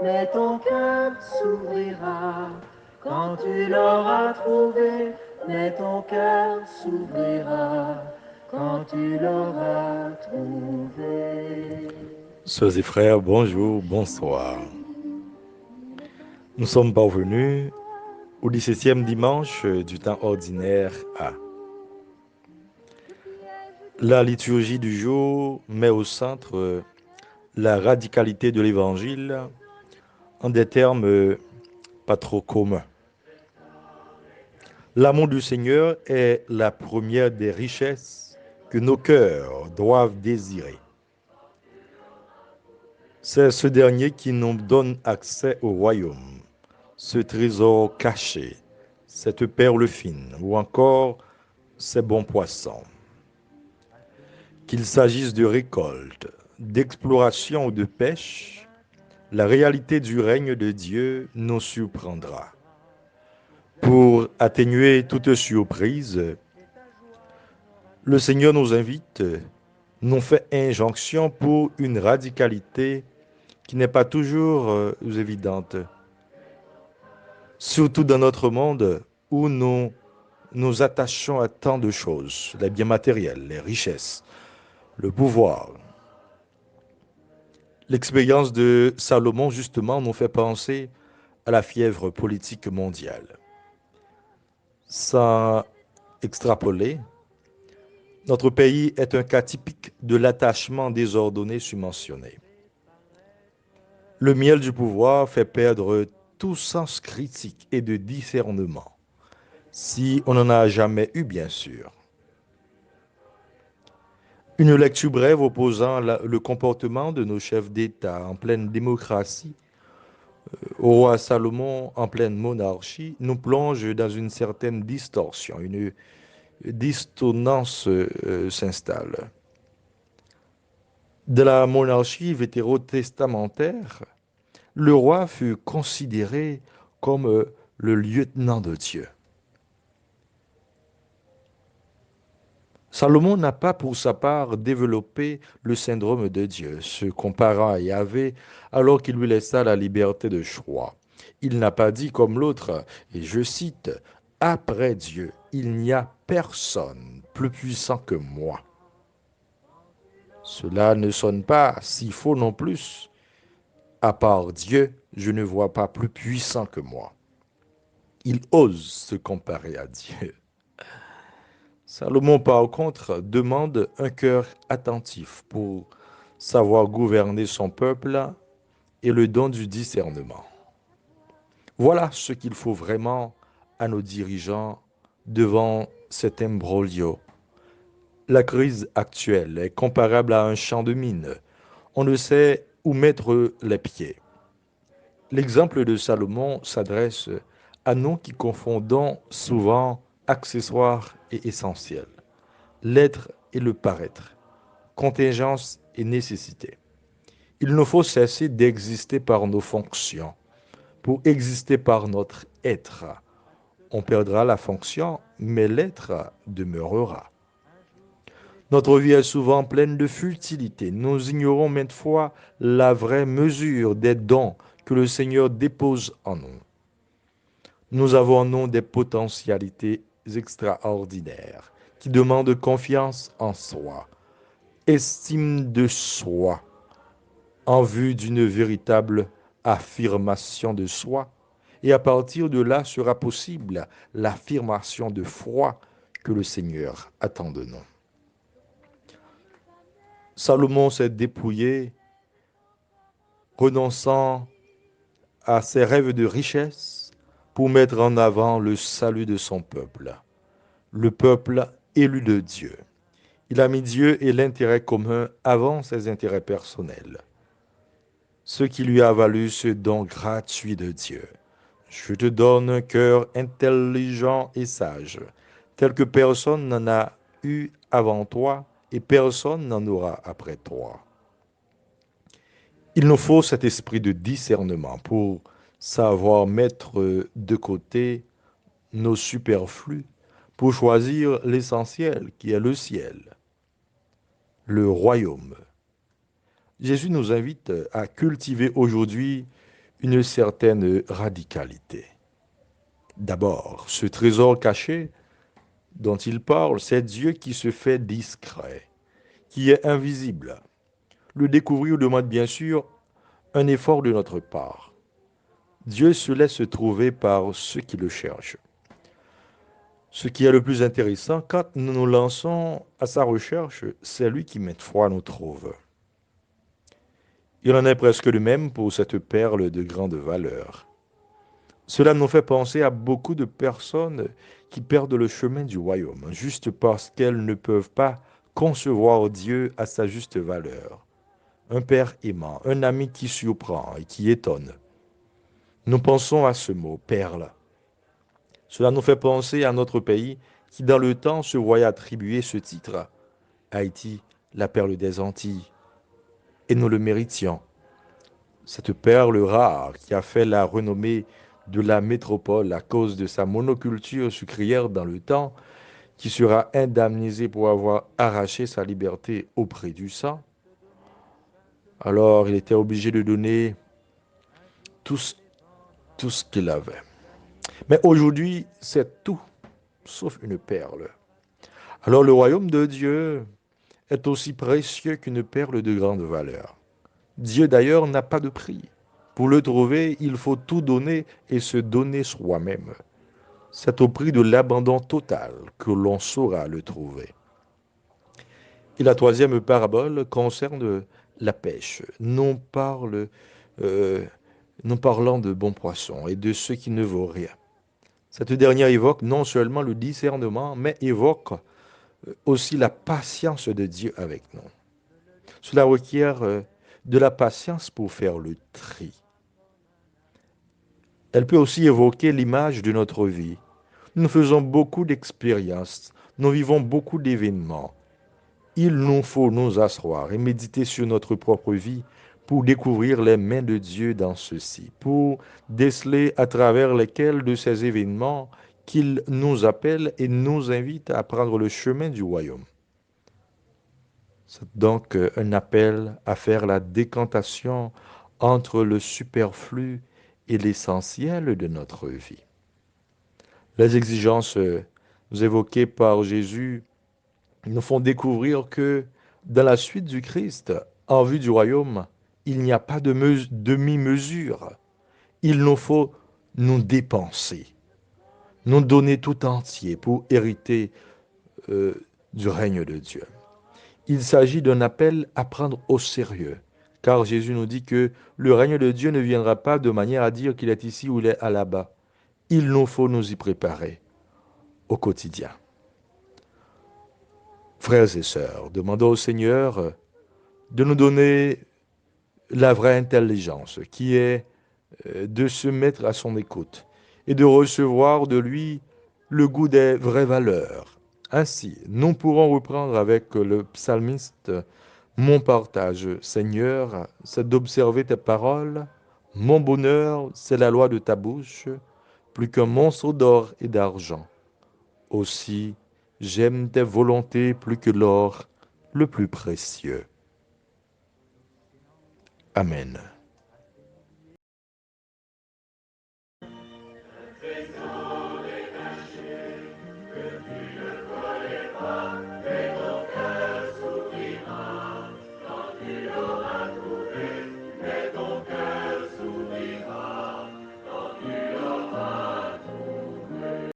mais ton cœur s'ouvrira. Quand tu l'auras trouvé, mais ton cœur s'ouvrira. Quand tu l'auras trouvé. Sœurs et frères, bonjour, bonsoir. Nous sommes parvenus au 17e dimanche du temps ordinaire A. La liturgie du jour met au centre la radicalité de l'Évangile en des termes pas trop communs. L'amour du Seigneur est la première des richesses que nos cœurs doivent désirer. C'est ce dernier qui nous donne accès au royaume, ce trésor caché, cette perle fine ou encore ces bons poissons. Qu'il s'agisse de récolte, d'exploration ou de pêche, la réalité du règne de Dieu nous surprendra. Pour atténuer toute surprise, le Seigneur nous invite, nous fait injonction pour une radicalité qui n'est pas toujours évidente. Surtout dans notre monde où nous nous attachons à tant de choses, les biens matériels, les richesses, le pouvoir. L'expérience de Salomon, justement, nous fait penser à la fièvre politique mondiale. Sans extrapoler, notre pays est un cas typique de l'attachement désordonné submentionné. Le miel du pouvoir fait perdre tout sens critique et de discernement, si on n'en a jamais eu, bien sûr. Une lecture brève opposant le comportement de nos chefs d'État en pleine démocratie au roi Salomon en pleine monarchie nous plonge dans une certaine distorsion, une dissonance s'installe. De la monarchie vétérotestamentaire, le roi fut considéré comme le lieutenant de Dieu. Salomon n'a pas pour sa part développé le syndrome de Dieu, se comparant à Yahvé alors qu'il lui laissa la liberté de choix. Il n'a pas dit comme l'autre, et je cite, après Dieu, il n'y a personne plus puissant que moi. Cela ne sonne pas si faux non plus. À part Dieu, je ne vois pas plus puissant que moi. Il ose se comparer à Dieu. Salomon, par contre, demande un cœur attentif pour savoir gouverner son peuple et le don du discernement. Voilà ce qu'il faut vraiment à nos dirigeants devant cet imbroglio. La crise actuelle est comparable à un champ de mine. On ne sait où mettre les pieds. L'exemple de Salomon s'adresse à nous qui confondons souvent accessoires et essentiels, l'être et le paraître, contingence et nécessité. Il nous faut cesser d'exister par nos fonctions pour exister par notre être. On perdra la fonction, mais l'être demeurera. Notre vie est souvent pleine de futilité. Nous ignorons maintes fois la vraie mesure des dons que le Seigneur dépose en nous. Nous avons en nous des potentialités extraordinaires qui demandent confiance en soi, estime de soi, en vue d'une véritable affirmation de soi. Et à partir de là sera possible l'affirmation de foi que le Seigneur attend de nous. Salomon s'est dépouillé, renonçant à ses rêves de richesse pour mettre en avant le salut de son peuple, le peuple élu de Dieu. Il a mis Dieu et l'intérêt commun avant ses intérêts personnels, ce qui lui a valu ce don gratuit de Dieu. Je te donne un cœur intelligent et sage, tel que personne n'en a eu avant toi et personne n'en aura après toi. Il nous faut cet esprit de discernement pour savoir mettre de côté nos superflus pour choisir l'essentiel qui est le ciel, le royaume. Jésus nous invite à cultiver aujourd'hui une certaine radicalité. D'abord, ce trésor caché dont il parle, c'est Dieu qui se fait discret, qui est invisible. Le découvrir demande bien sûr un effort de notre part. Dieu se laisse trouver par ceux qui le cherchent. Ce qui est le plus intéressant, quand nous nous lançons à sa recherche, c'est lui qui maintes fois nous trouve. Il en est presque de même pour cette perle de grande valeur. Cela nous fait penser à beaucoup de personnes qui perdent le chemin du royaume, juste parce qu'elles ne peuvent pas concevoir Dieu à sa juste valeur. Un père aimant, un ami qui surprend et qui étonne. Nous pensons à ce mot, perle. Cela nous fait penser à notre pays qui, dans le temps, se voyait attribuer ce titre. Haïti, la perle des Antilles. Et nous le méritions. Cette perle rare qui a fait la renommée de la métropole à cause de sa monoculture sucrière dans le temps, qui sera indemnisée pour avoir arraché sa liberté au prix du sang. Alors il était obligé de donner tout, tout ce qu'il avait. Mais aujourd'hui, c'est tout, sauf une perle. Alors le royaume de Dieu est aussi précieux qu'une perle de grande valeur. Dieu d'ailleurs n'a pas de prix. Pour le trouver, il faut tout donner et se donner soi-même. C'est au prix de l'abandon total que l'on saura le trouver. Et la troisième parabole concerne la pêche. Euh, nous parlant de bons poissons et de ceux qui ne vaut rien. Cette dernière évoque non seulement le discernement, mais évoque aussi la patience de Dieu avec nous. Cela requiert de la patience pour faire le tri. Elle peut aussi évoquer l'image de notre vie. Nous faisons beaucoup d'expériences, nous vivons beaucoup d'événements. Il nous faut nous asseoir et méditer sur notre propre vie pour découvrir les mains de Dieu dans ceci, pour déceler à travers lesquels de ces événements qu'il nous appelle et nous invite à prendre le chemin du royaume. C'est donc un appel à faire la décantation entre le superflu et l'essentiel de notre vie. Les exigences évoquées par Jésus nous font découvrir que dans la suite du Christ, en vue du royaume, il n'y a pas de demi-mesure. Il nous faut nous dépenser, nous donner tout entier pour hériter euh, du règne de Dieu. Il s'agit d'un appel à prendre au sérieux, car Jésus nous dit que le règne de Dieu ne viendra pas de manière à dire qu'il est ici ou il est à là-bas. Il nous faut nous y préparer au quotidien. Frères et sœurs, demandons au Seigneur de nous donner la vraie intelligence, qui est de se mettre à son écoute et de recevoir de lui le goût des vraies valeurs. Ainsi, nous pourrons reprendre avec le psalmiste mon partage, Seigneur, c'est d'observer tes paroles. Mon bonheur, c'est la loi de ta bouche, plus qu'un monceau d'or et d'argent. Aussi, j'aime tes volontés plus que l'or le plus précieux. Amen.